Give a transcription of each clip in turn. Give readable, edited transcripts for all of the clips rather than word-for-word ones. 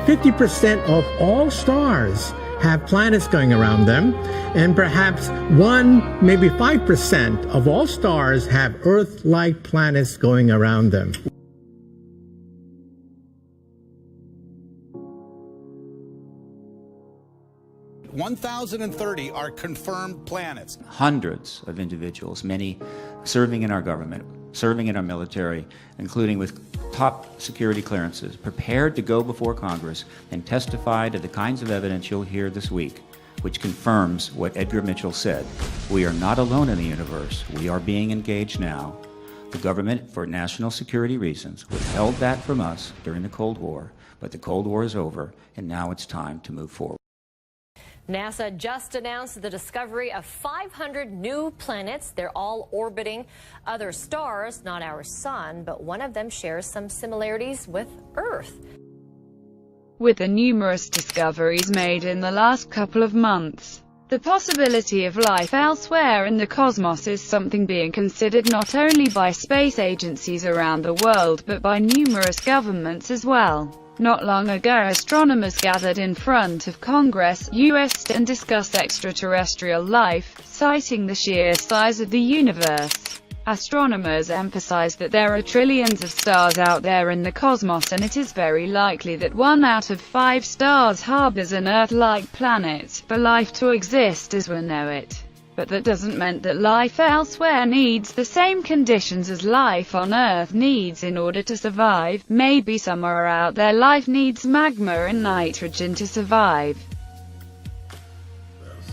50% of all stars have planets going around them, and perhaps 1, maybe 5% of all stars have Earth-like planets going around them. "1,030 are confirmed planets." Hundreds of individuals, many serving in our government, serving in our military, including with top security clearances, prepared to go before Congress and testify to the kinds of evidence you'll hear this week, which confirms what Edgar Mitchell said. We are not alone in the universe. We are being engaged now. The government, for national security reasons, withheld that from us during the Cold War, but the Cold War is over, and now it's time to move forward. NASA just announced the discovery of 500 new planets. They're all orbiting other stars, not our sun, but one of them shares some similarities with Earth. With the numerous discoveries made in the last couple of months, the possibility of life elsewhere in the cosmos is something being considered not only by space agencies around the world but by numerous governments as well. Not long ago, astronomers gathered in front of Congress, U.S. and discussed extraterrestrial life, citing the sheer size of the universe. Astronomers emphasized that there are trillions of stars out there in the cosmos, and it is very likely that 1 out of 5 stars harbors an Earth-like planet for life to exist as we know it. But that doesn't mean that life elsewhere needs the same conditions as life on Earth needs in order to survive. Maybe somewhere out there life needs magma and nitrogen to survive.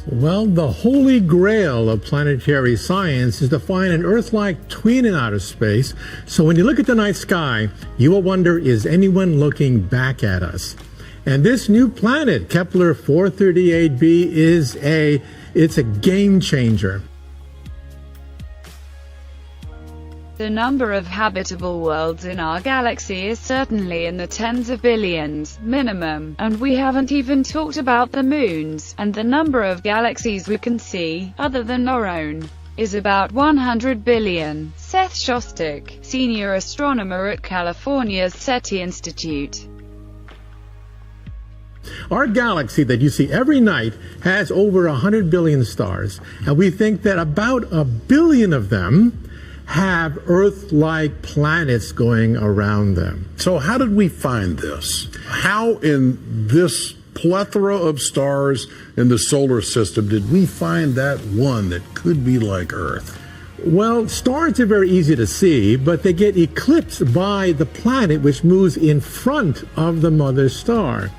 Well, the holy grail of planetary science is to find an Earth-like twin in outer space. So when you look at the night sky, you will wonder, is anyone looking back at us? And this new planet, Kepler 438b, it's a game changer. The number of habitable worlds in our galaxy is certainly in the tens of billions, minimum, and we haven't even talked about the moons, and the number of galaxies we can see, other than our own, is about 100 billion. Seth Shostak, senior astronomer at California's SETI Institute. Our galaxy that you see every night has over 100 billion stars, and we think that about 1 billion of them have Earth-like planets going around them. So how did we find this? How in this plethora of stars in the solar system did we find that one that could be like Earth? Well, stars are very easy to see, but they get eclipsed by the planet which moves in front of the mother star.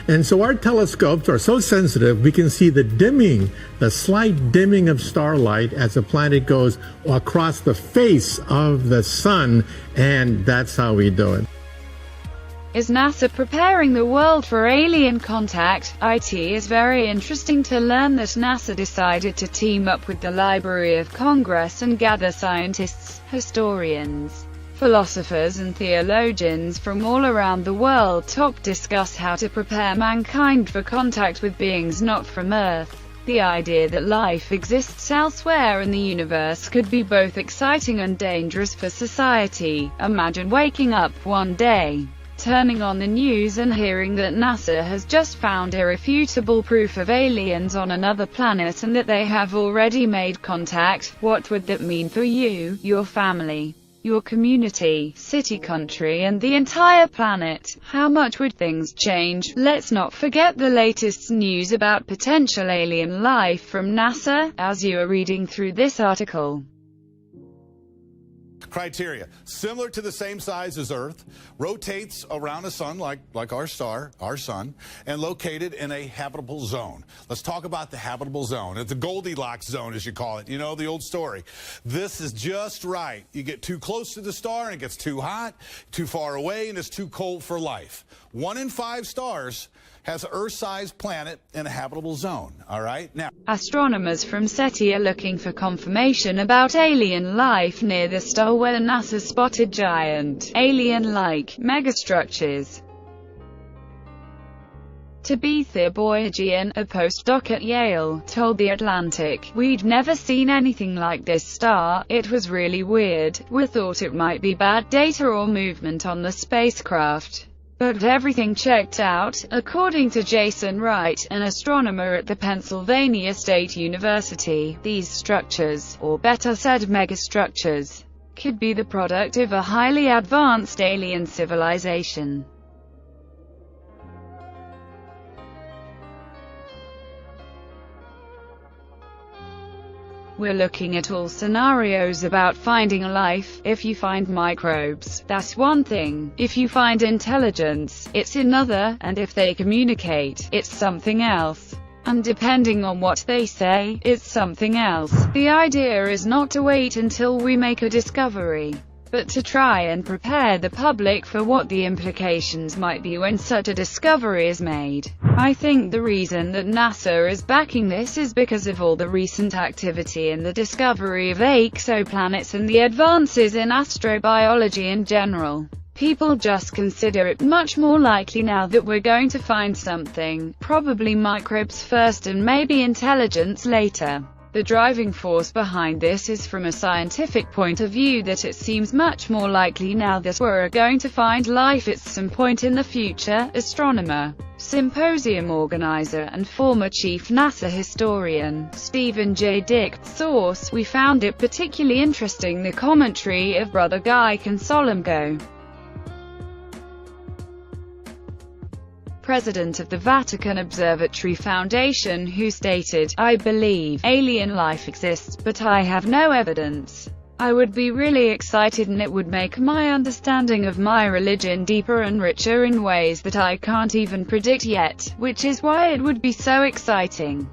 And so our telescopes are so sensitive, we can see the dimming, the slight dimming of starlight as the planet goes across the face of the sun, and that's how we do it. Is NASA preparing the world for alien contact? It is very interesting to learn that NASA decided to team up with the Library of Congress and gather scientists, historians, philosophers and theologians from all around the world to discuss how to prepare mankind for contact with beings not from Earth. The idea that life exists elsewhere in the universe could be both exciting and dangerous for society. Imagine waking up one day, turning on the news and hearing that NASA has just found irrefutable proof of aliens on another planet and that they have already made contact. What would that mean for you, your family, your community, city, country, and the entire planet? How much would things change? Let's not forget the latest news about potential alien life from NASA, as you are reading through this article. Criteria: similar to the same size as Earth, rotates around a sun like our star, our sun, and located in a habitable zone. Let's talk about the habitable zone. It's the Goldilocks zone, as you call it. You know the old story. This is just right. You get too close to the star and it gets too hot, too far away and it's too cold for life. 1 in 5 stars has an Earth-sized planet in a habitable zone, all right? Now, astronomers from SETI are looking for confirmation about alien life near the star where NASA spotted giant, alien-like, megastructures. Tabitha Boyajian, a postdoc at Yale, told The Atlantic, "We'd never seen anything like this star. It was really weird. We thought it might be bad data or movement on the spacecraft. But everything checked out, according to Jason Wright, an astronomer at the Pennsylvania State University. These structures, or better said megastructures, could be the product of a highly advanced alien civilization. We're looking at all scenarios about finding life. If you find microbes, that's one thing. If you find intelligence, it's another, and if they communicate, it's something else. And depending on what they say, it's something else. The idea is not to wait until we make a discovery, but to try and prepare the public for what the implications might be when such a discovery is made. I think the reason that NASA is backing this is because of all the recent activity in the discovery of exoplanets and the advances in astrobiology in general. People just consider it much more likely now that we're going to find something, probably microbes first and maybe intelligence later. The driving force behind this is from a scientific point of view that it seems much more likely now that we're going to find life at some point in the future. Astronomer, symposium organizer and former chief NASA historian, Stephen J. Dick. Source: we found it particularly interesting the commentary of Brother Guy Consolmagno, president of the Vatican Observatory Foundation, who stated, "I believe alien life exists, but I have no evidence. I would be really excited and it would make my understanding of my religion deeper and richer in ways that I can't even predict yet, which is why it would be so exciting."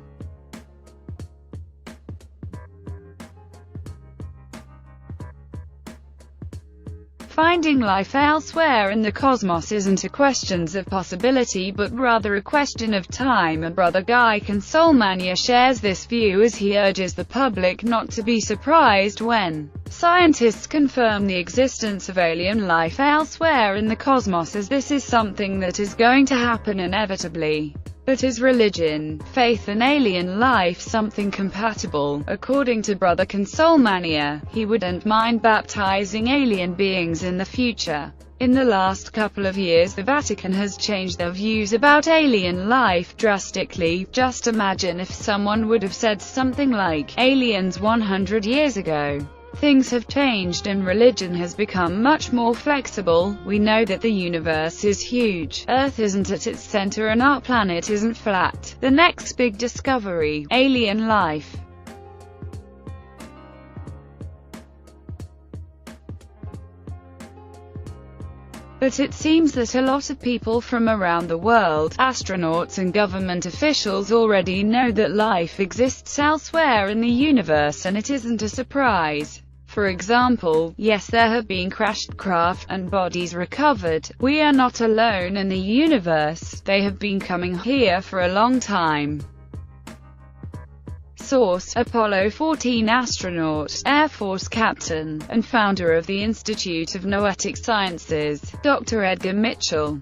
Finding life elsewhere in the cosmos isn't a question of possibility but rather a question of time, and Brother Guy Consolmagno shares this view as he urges the public not to be surprised when scientists confirm the existence of alien life elsewhere in the cosmos, as this is something that is going to happen inevitably. But is religion, faith and alien life something compatible? According to Brother Consolmagno, he wouldn't mind baptizing alien beings in the future. In the last couple of years the Vatican has changed their views about alien life drastically. Just imagine if someone would have said something like, aliens 100 years ago. Things have changed and religion has become much more flexible. We know that the universe is huge. Earth isn't at its center and our planet isn't flat. The next big discovery, alien life. But it seems that a lot of people from around the world, astronauts and government officials, already know that life exists elsewhere in the universe, and it isn't a surprise. For example, yes, there have been crashed craft and bodies recovered. We are not alone in the universe. They have been coming here for a long time. Source: Apollo 14 astronaut, Air Force captain, and founder of the Institute of Noetic Sciences, Dr. Edgar Mitchell.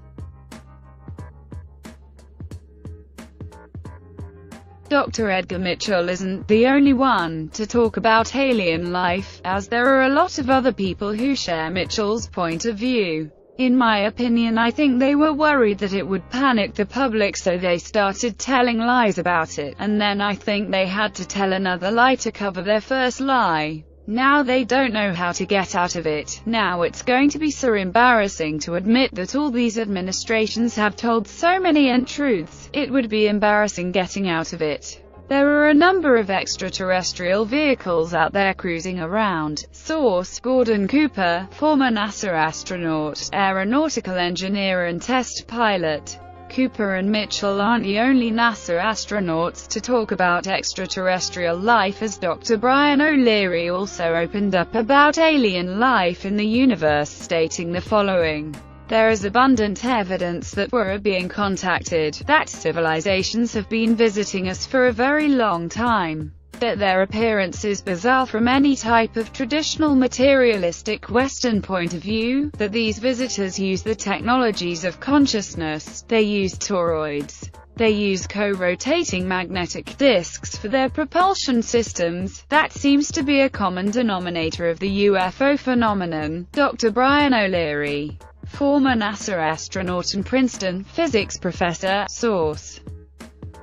Dr. Edgar Mitchell isn't the only one to talk about alien life, as there are a lot of other people who share Mitchell's point of view. In my opinion, I think they were worried that it would panic the public, so they started telling lies about it, and then I think they had to tell another lie to cover their first lie. Now they don't know how to get out of it. Now it's going to be so embarrassing to admit that all these administrations have told so many untruths. It would be embarrassing getting out of it. There are a number of extraterrestrial vehicles out there cruising around. Source: Gordon Cooper, former NASA astronaut, aeronautical engineer and test pilot. Cooper and Mitchell aren't the only NASA astronauts to talk about extraterrestrial life, as Dr. Brian O'Leary also opened up about alien life in the universe, stating the following: "There is abundant evidence that we're being contacted, that civilizations have been visiting us for a very long time, that their appearance is bizarre from any type of traditional materialistic Western point of view, that these visitors use the technologies of consciousness, they use toroids, they use co-rotating magnetic disks for their propulsion systems. That seems to be a common denominator of the UFO phenomenon." Dr. Brian O'Leary, former NASA astronaut and Princeton physics professor. Source.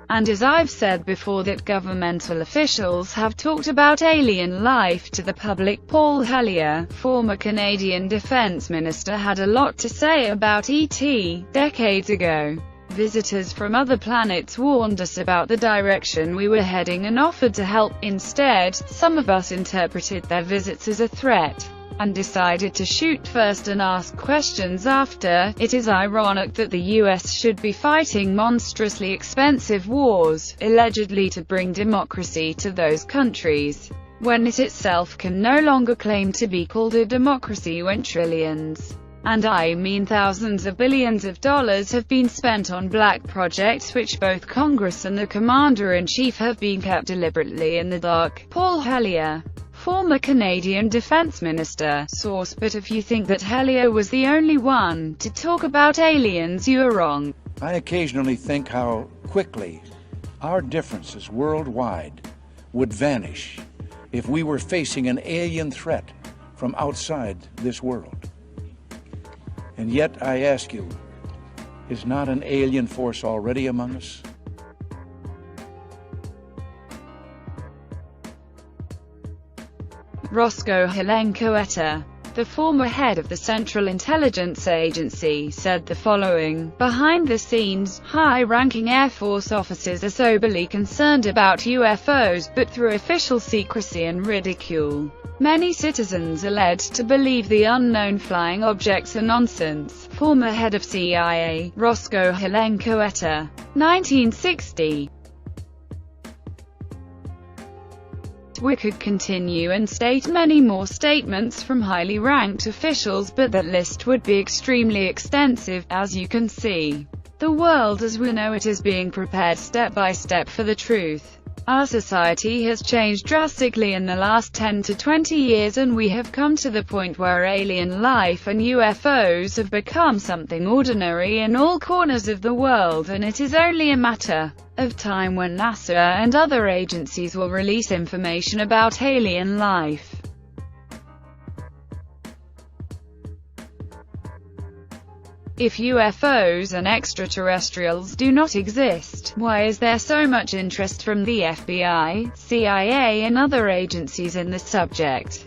And as I've said before, that governmental officials have talked about alien life to the public. Paul Hellyer, former Canadian Defence Minister, had a lot to say about ET decades ago. Visitors from other planets warned us about the direction we were heading and offered to help. Instead, some of us interpreted their visits as a threat, and decided to shoot first and ask questions after. It is ironic that the US should be fighting monstrously expensive wars, allegedly to bring democracy to those countries, when it itself can no longer claim to be called a democracy when trillions, and I mean thousands of billions of dollars, have been spent on black projects which both Congress and the Commander-in-Chief have been kept deliberately in the dark. Paul Hellyer, former Canadian Defence Minister. Source. But if you think that Hellyer was the only one to talk about aliens, you are wrong. I occasionally think how quickly our differences worldwide would vanish if we were facing an alien threat from outside this world. And yet, I ask you, is not an alien force already among us? Roscoe Helenkoeta, the former head of the Central Intelligence Agency, said the following: behind the scenes, high-ranking Air Force officers are soberly concerned about UFOs, but through official secrecy and ridicule, many citizens are led to believe the unknown flying objects are nonsense. Former head of CIA, Roscoe Helenkoeta, 1960. We could continue and state many more statements from highly ranked officials, but that list would be extremely extensive. As you can see, the world as we know it is being prepared step by step for the truth. Our society has changed drastically in the last 10 to 20 years, and we have come to the point where alien life and UFOs have become something ordinary in all corners of the world, and it is only a matter of time when NASA and other agencies will release information about alien life. If UFOs and extraterrestrials do not exist, why is there so much interest from the FBI, CIA and other agencies in the subject?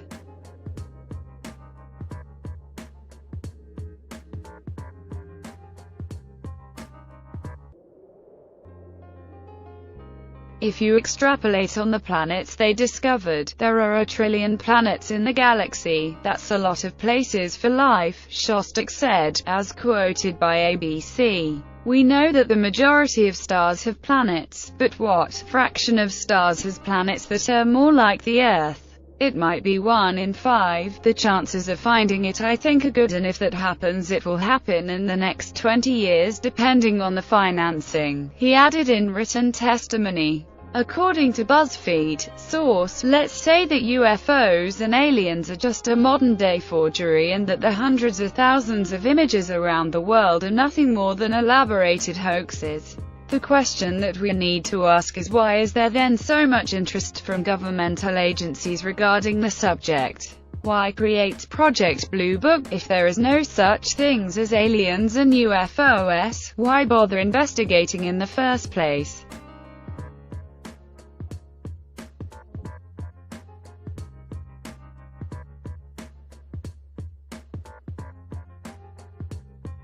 If you extrapolate on the planets they discovered, there are a trillion planets in the galaxy. That's a lot of places for life, Shostak said, as quoted by ABC. We know that the majority of stars have planets, but what fraction of stars has planets that are more like the Earth? It might be 1 in 5. The chances of finding it, I think, are good, and if that happens, it will happen in the next 20 years, depending on the financing, he added in written testimony. According to BuzzFeed. Source. Let's say that UFOs and aliens are just a modern-day forgery, and that the hundreds of thousands of images around the world are nothing more than elaborated hoaxes. The question that we need to ask is, why is there then so much interest from governmental agencies regarding the subject? Why create Project Blue Book if there is no such things as aliens and UFOs? Why bother investigating in the first place?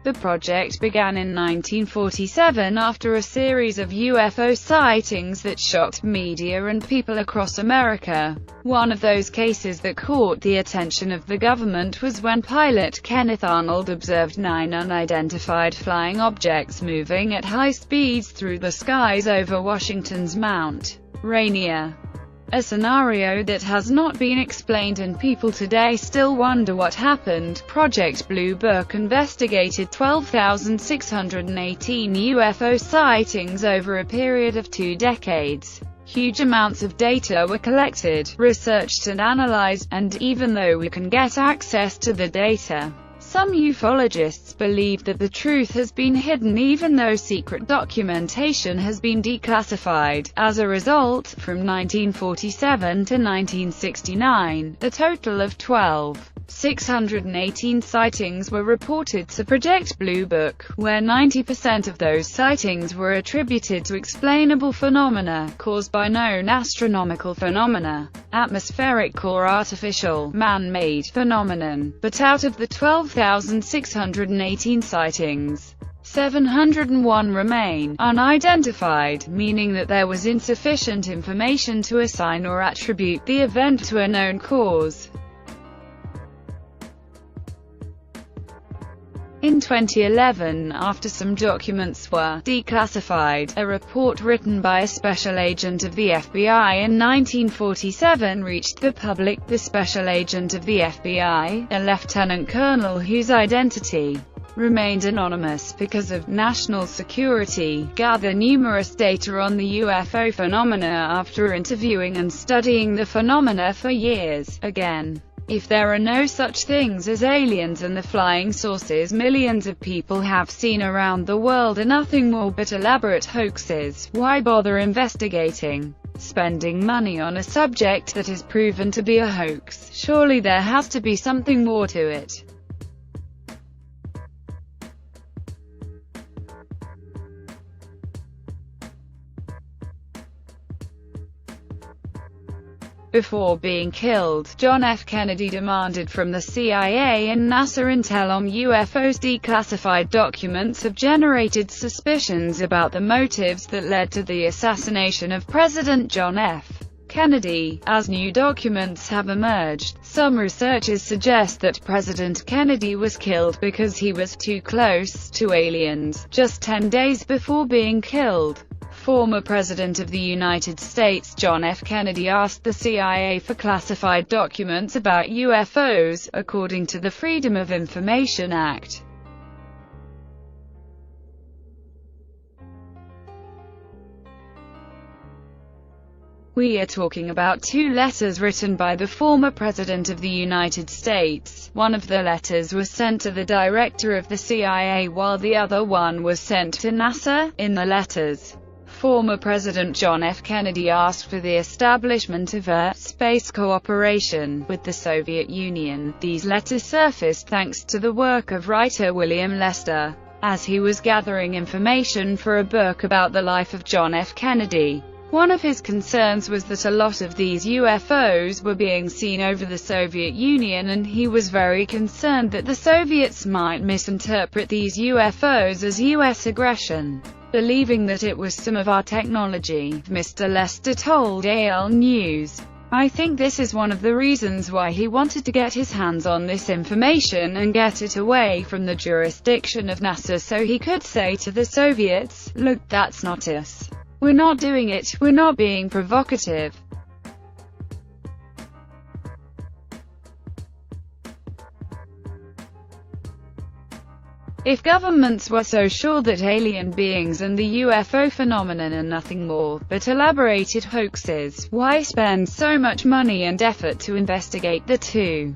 The project began in 1947 after a series of UFO sightings that shocked media and people across America. One of those cases that caught the attention of the government was when pilot Kenneth Arnold observed 9 unidentified flying objects moving at high speeds through the skies over Washington's Mount Rainier. A scenario that has not been explained, and people today still wonder what happened. Project Blue Book investigated 12,618 UFO sightings over a period of 2 decades. Huge amounts of data were collected, researched and analyzed, and even though we can get access to the data, some ufologists believe that the truth has been hidden even though secret documentation has been declassified. As a result, from 1947 to 1969, a total of 12 618 sightings were reported to Project Blue Book, where 90% of those sightings were attributed to explainable phenomena, caused by known astronomical phenomena, atmospheric or artificial, man-made phenomenon. But out of the 12,618 sightings, 701 remain unidentified, meaning that there was insufficient information to assign or attribute the event to a known cause. In 2011, after some documents were declassified, a report written by a special agent of the FBI in 1947 reached the public. The special agent of the FBI, a lieutenant colonel whose identity remained anonymous because of national security, gathered numerous data on the UFO phenomena after interviewing and studying the phenomena for years. Again, if there are no such things as aliens and the flying saucers millions of people have seen around the world are nothing more but elaborate hoaxes, why bother investigating? Spending money on a subject that is proven to be a hoax? Surely there has to be something more to it. Before being killed, John F. Kennedy demanded from the CIA and NASA intel on UFOs. Declassified documents have generated suspicions about the motives that led to the assassination of President John F. Kennedy. As new documents have emerged, some researchers suggest that President Kennedy was killed because he was too close to aliens, just 10 days before being killed. Former President of the United States John F. Kennedy asked the CIA for classified documents about UFOs, according to the Freedom of Information Act. We are talking about two letters written by the former President of the United States. One of the letters was sent to the director of the CIA while the other one was sent to NASA. In the letters, former President John F. Kennedy asked for the establishment of a space cooperation with the Soviet Union. These letters surfaced thanks to the work of writer William Lester, as he was gathering information for a book about the life of John F. Kennedy. One of his concerns was that a lot of these UFOs were being seen over the Soviet Union, and he was very concerned that the Soviets might misinterpret these UFOs as U.S. aggression, believing that it was some of our technology, Mr. Lester told AL News. I think this is one of the reasons why he wanted to get his hands on this information and get it away from the jurisdiction of NASA so he could say to the Soviets, look, that's not us. We're not doing it, we're not being provocative. If governments were so sure that alien beings and the UFO phenomenon are nothing more but elaborated hoaxes, why spend so much money and effort to investigate the two?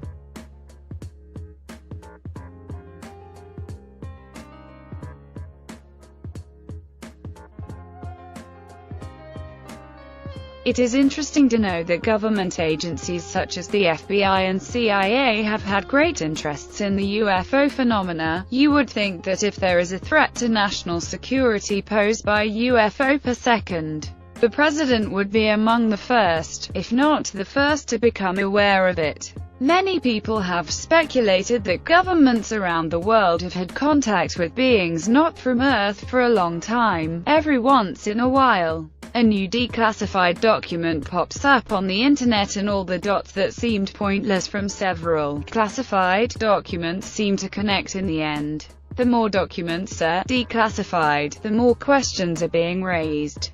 It is interesting to know that government agencies such as the FBI and CIA have had great interests in the UFO phenomena. You would think that if there is a threat to national security posed by a UFO per second, the president would be among the first, if not the first, to become aware of it. Many people have speculated that governments around the world have had contact with beings not from Earth for a long time. Every once in a while, a new declassified document pops up on the internet, and all the dots that seemed pointless from several classified documents seem to connect in the end. The more documents are declassified, the more questions are being raised.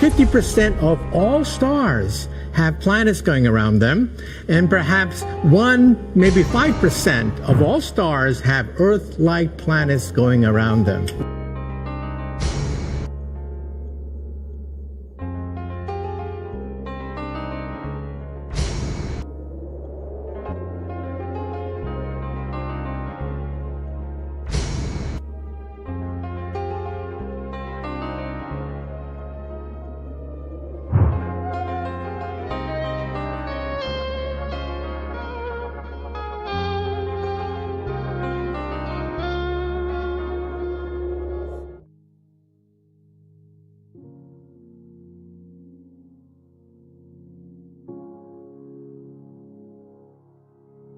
Fifty 50% of all stars have planets going around them, and perhaps 1, maybe 5% of all stars have Earth-like planets going around them.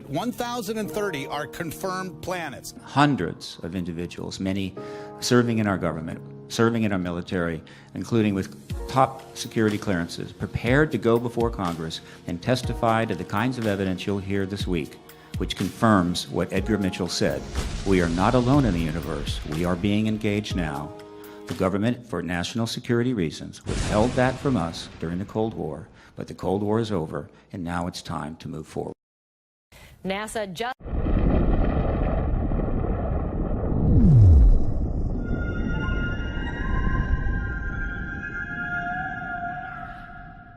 1,030 are confirmed planets. Hundreds of individuals, many serving in our government, serving in our military, including with top security clearances, prepared to go before Congress and testify to the kinds of evidence you'll hear this week, which confirms what Edgar Mitchell said. We are not alone in the universe. We are being engaged now. The government, for national security reasons, withheld that from us during the Cold War, but the Cold War is over, and now it's time to move forward. NASA just